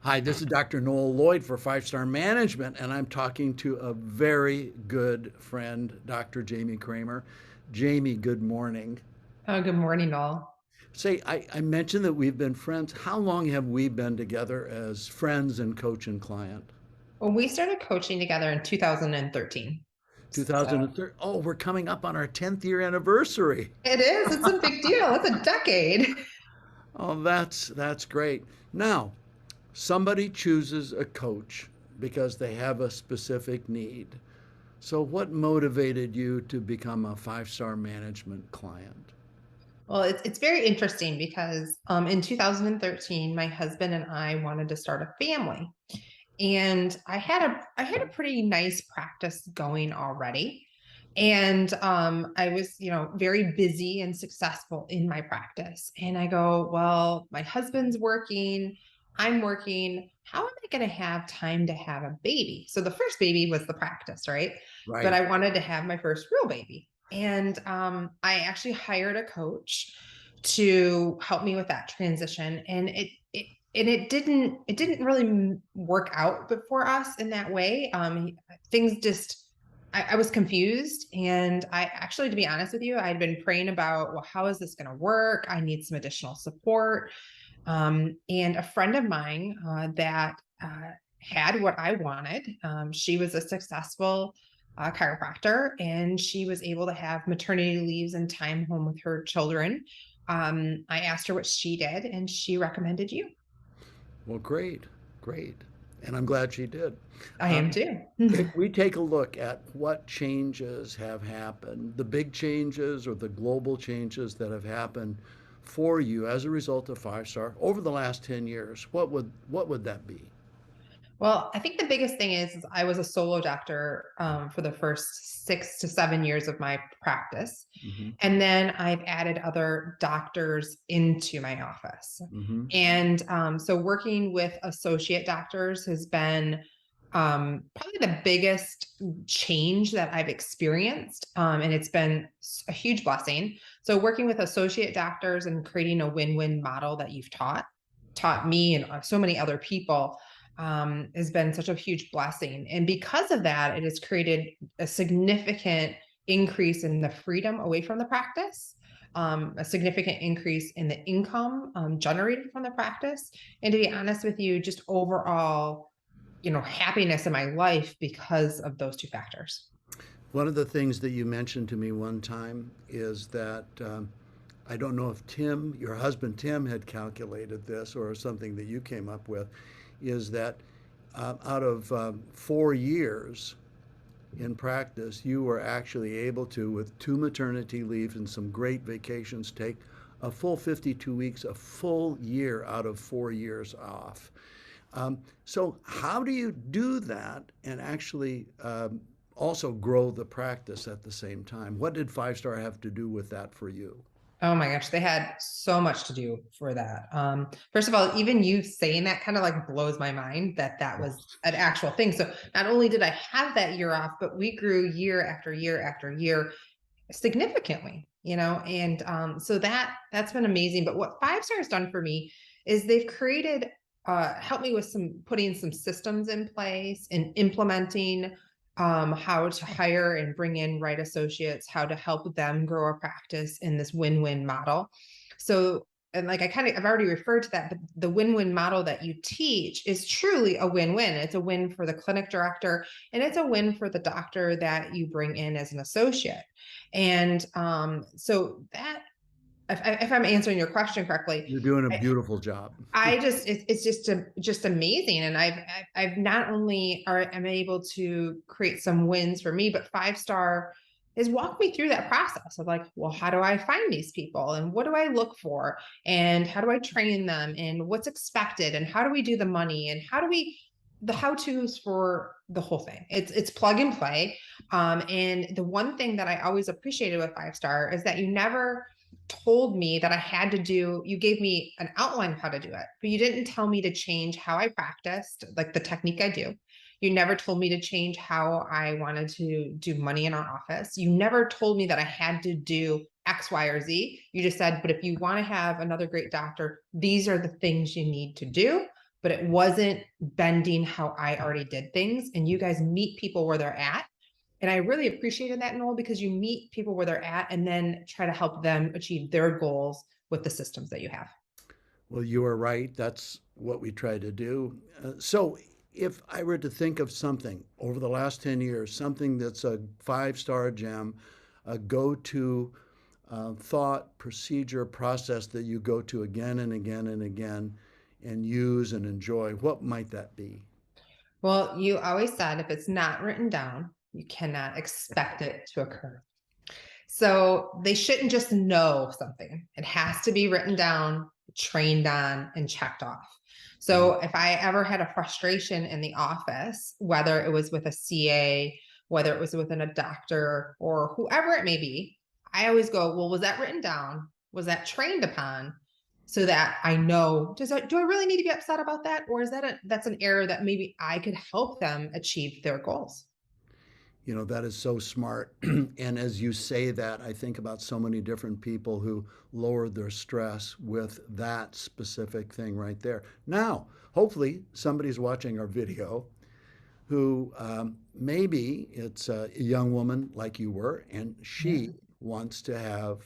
Hi, this is Dr. Noel Lloyd for Five Star Management, and I'm talking to a very good friend, Dr. Jamie Cramer. Jamie, good morning. Oh, good morning, all. Say, I mentioned that we've been friends. How long have we been together as friends and coach and client? Well, we started coaching together in 2013. So 2003. Oh, we're coming up on our 10th year anniversary. it is, it's a big deal. It's a decade. Oh, that's great. Now, somebody chooses a coach because they have a specific need. So, what motivated you to become a five star management client? Well, it's very interesting because in 2013, my husband and I wanted to start a family. And I had a pretty nice practice going already. And I was, very busy and successful in my practice. And I go, well, my husband's working, I'm working. How am I going to have time to have a baby? So the first baby was the practice, right? But Right. I wanted to have my first real baby. And I actually hired a coach to help me with that transition. And it didn't really work out but for us in that way. Things just I was confused, and I actually, to be honest with you, I'd been praying about, well, how is this going to work? I need some additional support. And a friend of mine that had what I wanted. She was a successful chiropractor, and she was able to have maternity leaves and time home with her children. I asked her what she did, and she recommended you. Well, great, great. And I'm glad she did. I am too. If we take a look at what changes have happened, the big changes or the global changes that have happened for you as a result of Five Star over the last 10 years, what would that be? Well, I think the biggest thing is I was a solo doctor for the first 6 to 7 years of my practice. Hmm. And then I've added other doctors into my office. Hmm. And so working with associate doctors has been probably the biggest change that I've experienced. And it's been a huge blessing. So working with associate doctors and creating a win-win model that you've taught me and so many other people has been such a huge blessing. And because of that, it has created a significant increase in the freedom away from the practice, a significant increase in the income generated from the practice. And to be honest with you, just overall, happiness in my life because of those two factors. One of the things that you mentioned to me one time is that I don't know if Tim, your husband Tim, had calculated this or something that you came up with, is that out of 4 years in practice, you were actually able to, with two maternity leaves and some great vacations, take a full 52 weeks, a full year out of 4 years off. So, how do you do that and actually also grow the practice at the same time? What did Five Star have to do with that for you? Oh my gosh, they had so much to do for that. First of all, even you saying that kind of like blows my mind that that was an actual thing. So not only did I have that year off, but we grew year after year after year significantly, and so that's been amazing. But what Five Star has done for me is they've created helped me with some putting some systems in place and implementing how to hire and bring in right associates, how to help them grow a practice in this win-win model. So, and like I've already referred to that, but the win-win model that you teach is truly a win-win. It's a win for the clinic director, and it's a win for the doctor that you bring in as an associate. And so that, if I'm answering your question correctly, You're doing a I, beautiful job. I just it's just amazing, and I've not only am able to create some wins for me, but Five Star has walked me through that process of like, well, how do I find these people, and what do I look for, and how do I train them, and what's expected, and how do we do the money, and how do we the how tos for the whole thing. It's plug and play. And the one thing that I always appreciated with Five Star is that you never told me that I had to do, you gave me an outline of how to do it, but you didn't tell me to change how I practiced, like the technique I do. You never told me to change how I wanted to do money in our office. You never told me that I had to do X, Y, or Z. You just said, but if you want to have another great doctor, these are the things you need to do. but it wasn't bending how I already did things. And you guys meet people where they're at. And I really appreciated that, Noel, because you meet people where they're at and then try to help them achieve their goals with the systems that you have. Well, you are right. That's what we try to do. So, if I were to think of something over the last 10 years, something that's a five-star gem, a go to thought, procedure, process that you go to again and again and again and use and enjoy, what might that be? Well, you always said if it's not written down, you cannot expect it to occur. So they shouldn't just know something. It has to be written down, trained on, and checked off. Mhm. So if I ever had a frustration in the office, whether it was with a CA, whether it was within a doctor or whoever it may be, I always go, well, was that written down? Was that trained upon? So that I know, do I really need to be upset about that? Or is that's an error that maybe I could help them achieve their goals? You know, that is so smart. And as you say that, I think about so many different people who lowered their stress with that specific thing right there. Now, hopefully, somebody's watching our video who maybe it's a young woman like you were, and Yeah. she wants to have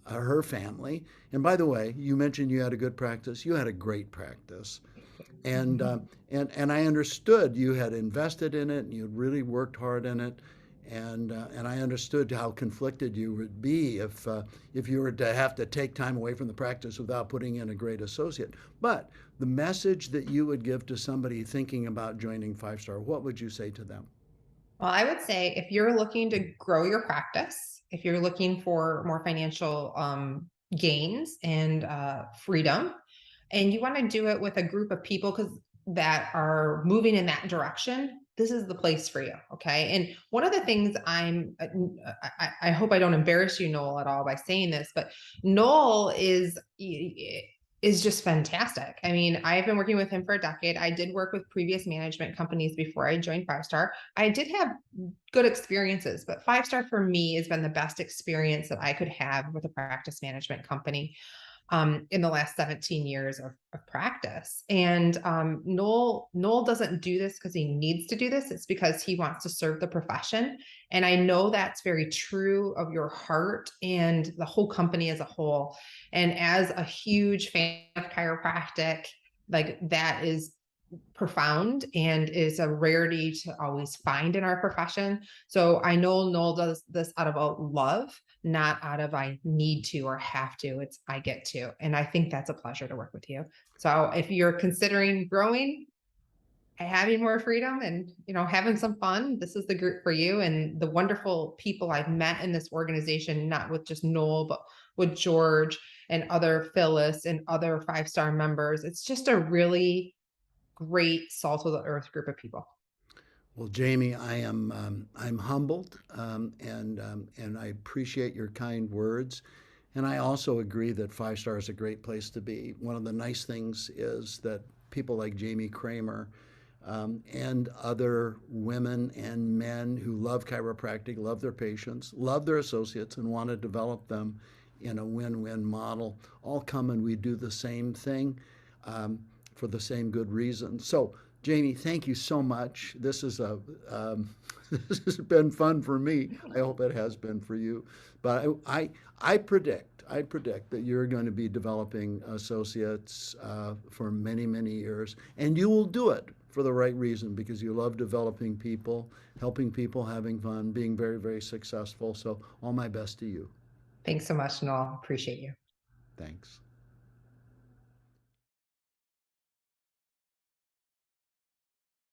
her family. And by the way, you mentioned you had a good practice. You had a great practice, and I understood you had invested in it and you'd really worked hard in it, and I understood how conflicted you would be if you were to have to take time away from the practice without putting in a great associate. But the message that you would give to somebody thinking about joining Five Star, what would you say to them? Well, I would say if you're looking to grow your practice, if you're looking for more financial gains and freedom, and you want to do it with a group of people because that are moving in that direction, this is the place for you. Okay. And one of the things I hope I don't embarrass you, Noel, at all by saying this, but Noel is just fantastic. I mean, I've been working with him for a decade. I did work with previous management companies before I joined Five Star. I did have good experiences, but Five Star for me has been the best experience that I could have with a practice management company in the last 17 years of practice. And Noel doesn't do this because he needs to do this. It's because he wants to serve the profession. And I know that's very true of your heart and the whole company as a whole. And as a huge fan of chiropractic, like that is profound and is a rarity to always find in our profession. So I know Noel does this out of a love, not out of I need to or have to. It's I get to. And I think that's a pleasure to work with you. So if you're considering growing, having more freedom and having some fun, this is the group for you. And the wonderful people I've met in this organization, not with just Noel, but with George and other Phyllis and other five-star members. It's just a really great salt of the earth group of people. Well, Jamie, I'm humbled, and I appreciate your kind words. And I also agree that Five Star is a great place to be. One of the nice things is that people like Jamie Cramer and other women and men who love chiropractic, love their patients, love their associates, and want to develop them in a win-win model all come and we do the same thing um, for the same good reason. So, Jamie, thank you so much. This is a this has been fun for me. I hope it has been for you. But I predict that you're going to be developing associates for many, many years, and you will do it for the right reason because you love developing people, helping people, having fun, being very, very successful. So, all my best to you. Thanks so much, Noel. Appreciate you. Thanks.